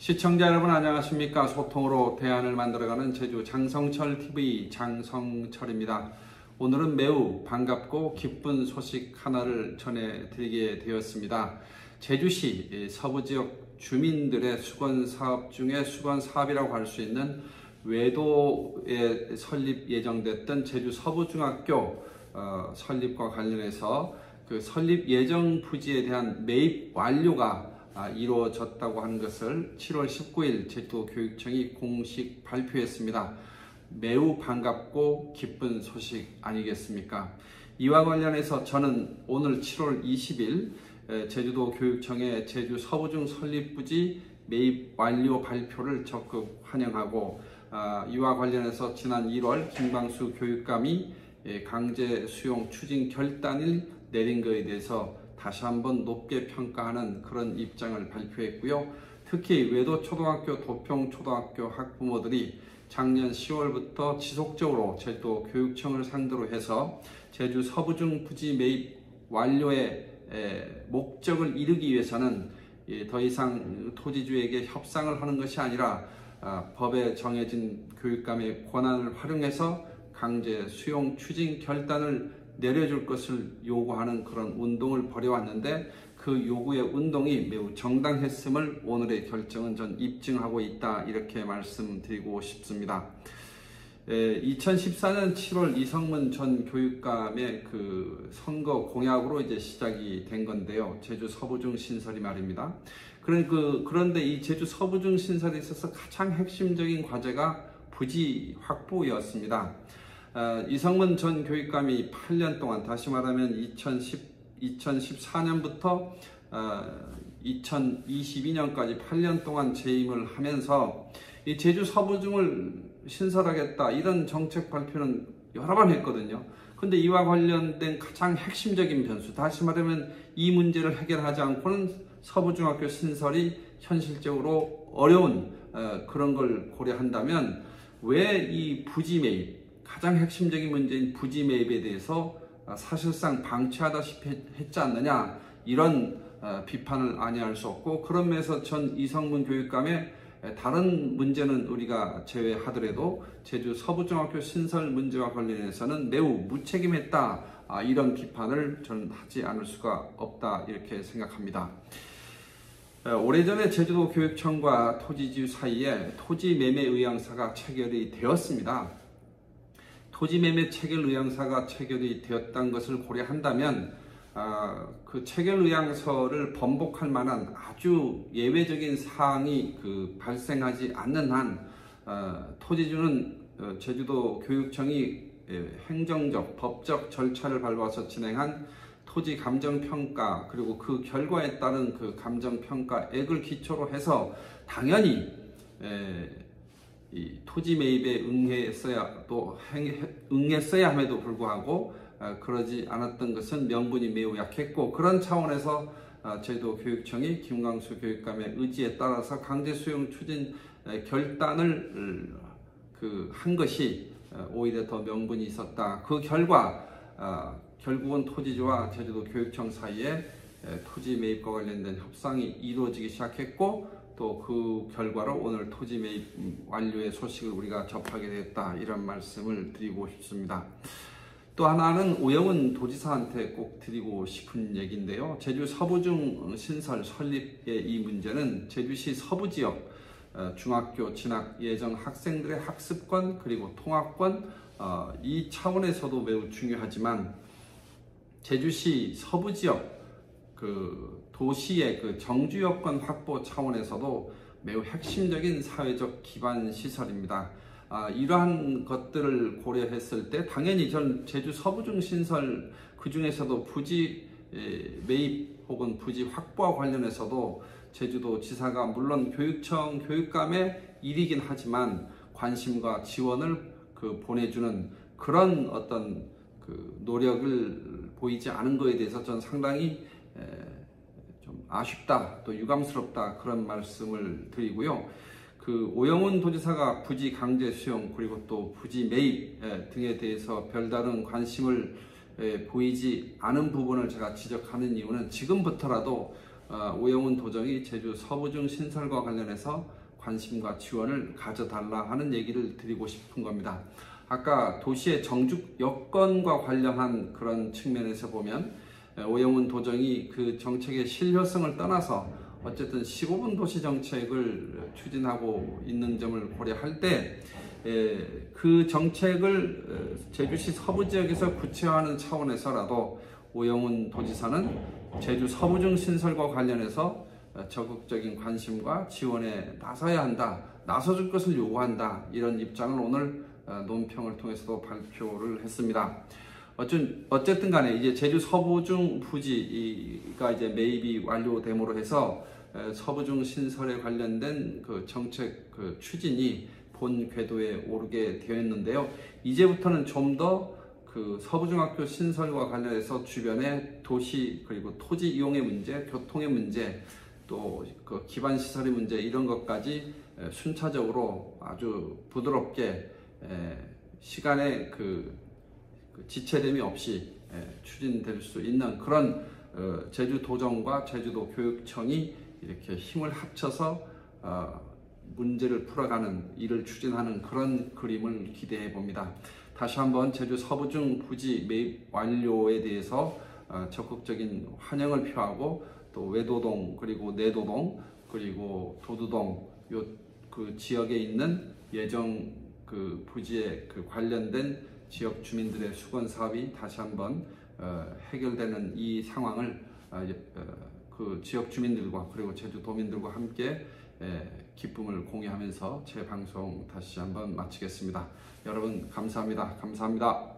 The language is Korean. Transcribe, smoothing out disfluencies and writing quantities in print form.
시청자 여러분 안녕하십니까. 소통으로 대안을 만들어가는 제주 장성철TV 장성철입니다. 오늘은 매우 반갑고 기쁜 소식 하나를 전해드리게 되었습니다. 제주시 서부지역 주민들의 수건사업 중에 수건사업이라고 할 수 있는 외도에 설립 예정됐던 제주 서부중학교 설립과 관련해서 그 설립 예정 부지에 대한 매입 완료가 이루어졌다고 하는 것을 7월 19일 제주도교육청이 공식 발표했습니다. 매우 반갑고 기쁜 소식 아니겠습니까? 이와 관련해서 저는 오늘 7월 20일 제주도교육청의 제주 서부중 설립부지 매입 완료 발표를 적극 환영하고 이와 관련해서 지난 1월 김광수 교육감이 강제 수용 추진 결단을 내린 것에 대해서 다시 한번 높게 평가하는 그런 입장을 발표했고요. 특히 외도초등학교, 도평초등학교 학부모들이 작년 10월부터 지속적으로 제주도 교육청을 상대로 해서 제주 서부중 부지 매입 완료의 목적을 이루기 위해서는 더 이상 토지주에게 협상을 하는 것이 아니라 법에 정해진 교육감의 권한을 활용해서 강제 수용 추진 결단을 내려줄 것을 요구하는 그런 운동을 벌여왔는데 그 요구의 운동이 매우 정당했음을 오늘의 결정은 전 입증하고 있다, 이렇게 말씀드리고 싶습니다. 2014년 7월 이성문 전 교육감의 그 선거 공약으로 이제 시작이 된 건데요. 제주 서부중 신설이 말입니다. 그런데 이 제주 서부중 신설에 있어서 가장 핵심적인 과제가 부지 확보였습니다. 이성문 전 교육감이 8년 동안, 다시 말하면 2014년부터 2022년까지 8년 동안 재임을 하면서 이 제주 서부중을 신설하겠다 이런 정책 발표는 여러 번 했거든요. 근데 이와 관련된 가장 핵심적인 변수, 다시 말하면 이 문제를 해결하지 않고는 서부중학교 신설이 현실적으로 어려운 그런 걸 고려한다면 왜 이 부지 매입, 가장 핵심적인 문제인 부지 매입에 대해서 사실상 방치하다시피 했지 않느냐, 이런 비판을 아니할 수 없고, 그런 면에서 전 이성문 교육감의 다른 문제는 우리가 제외하더라도 제주 서부중학교 신설 문제와 관련해서는 매우 무책임했다, 이런 비판을 저는 하지 않을 수가 없다, 이렇게 생각합니다. 오래전에 제주도 교육청과 토지주 사이에 토지 매매 의향서가 체결이 되었습니다. 토지 매매 체결 의향서가 체결이 되었다는 것을 고려한다면 그 체결 의향서를 번복할 만한 아주 예외적인 사항이 발생하지 않는 한 토지주는 제주도 교육청이 행정적, 법적 절차를 밟아서 진행한 토지 감정평가, 그리고 그 결과에 따른 그 감정평가액을 기초로 해서 당연히 이 토지 매입에 응했어야 함에도 불구하고 그러지 않았던 것은 명분이 매우 약했고, 그런 차원에서 제주도 교육청이 김광수 교육감의 의지에 따라서 강제 수용 추진 결단을 한 것이 오히려 더 명분이 있었다. 그 결과 결국은 토지주와 제주도 교육청 사이에 토지 매입과 관련된 협상이 이루어지기 시작했고, 또 그 결과로 오늘 토지 매입 완료의 소식을 우리가 접하게 됐다, 이런 말씀을 드리고 싶습니다. 또 하나는 오영훈 도지사한테 꼭 드리고 싶은 얘기인데요. 제주 서부중 신설 설립의 이 문제는 제주시 서부지역 중학교 진학 예정 학생들의 학습권 그리고 통학권, 이 차원에서도 매우 중요하지만 제주시 서부지역 도시의 정주 여건 확보 차원에서도 매우 핵심적인 사회적 기반 시설입니다. 이러한 것들을 고려했을 때 당연히 전 제주 서부중 신설, 그 중에서도 부지 매입 혹은 부지 확보와 관련해서도 제주도 지사가 물론 교육청 교육감의 일이긴 하지만 관심과 지원을 보내주는 그런 어떤 노력을 보이지 않은 것에 대해서 전 상당히 좀 아쉽다, 또 유감스럽다, 그런 말씀을 드리고요. 오영훈 도지사가 부지 강제 수용 그리고 또 부지 매입 등에 대해서 별다른 관심을 보이지 않은 부분을 제가 지적하는 이유는 지금부터라도 오영훈 도정이 제주 서부중 신설과 관련해서 관심과 지원을 가져달라 하는 얘기를 드리고 싶은 겁니다. 아까 도시의 정축 여건과 관련한 그런 측면에서 보면 오영훈 도정이 그 정책의 실효성을 떠나서 어쨌든 15분 도시 정책을 추진하고 있는 점을 고려할 때 그 정책을 제주시 서부 지역에서 구체화하는 차원에서라도 오영훈 도지사는 제주 서부중 신설과 관련해서 적극적인 관심과 지원에 나서야 한다, 나서줄 것을 요구한다, 이런 입장을 오늘 논평을 통해서도 발표를 했습니다. 어쨌든 간에 이제 제주 서부중 부지가 이제 매입이 완료됨으로 해서 서부중 신설에 관련된 그 정책 그 추진이 본 궤도에 오르게 되었는데요. 이제부터는 좀 더 그 서부중학교 신설과 관련해서 주변의 도시 그리고 토지 이용의 문제, 교통의 문제, 또 그 기반 시설의 문제, 이런 것까지 순차적으로 아주 부드럽게 시간의 그 지체됨이 없이 추진될 수 있는 그런 제주도정과 제주도 교육청이 이렇게 힘을 합쳐서 문제를 풀어가는 일을 추진하는 그런 그림을 기대해 봅니다. 다시 한번 제주 서부중 부지 매입 완료에 대해서 적극적인 환영을 표하고, 또 외도동 그리고 내도동 그리고 도두동 요 그 지역에 있는 예정 그 부지에 그 관련된 지역 주민들의 수건 사업이 다시 한번 해결되는 이 상황을 그 지역 주민들과 그리고 제주도민들과 함께 기쁨을 공유하면서 제 방송 다시 한번 마치겠습니다. 여러분 감사합니다. 감사합니다.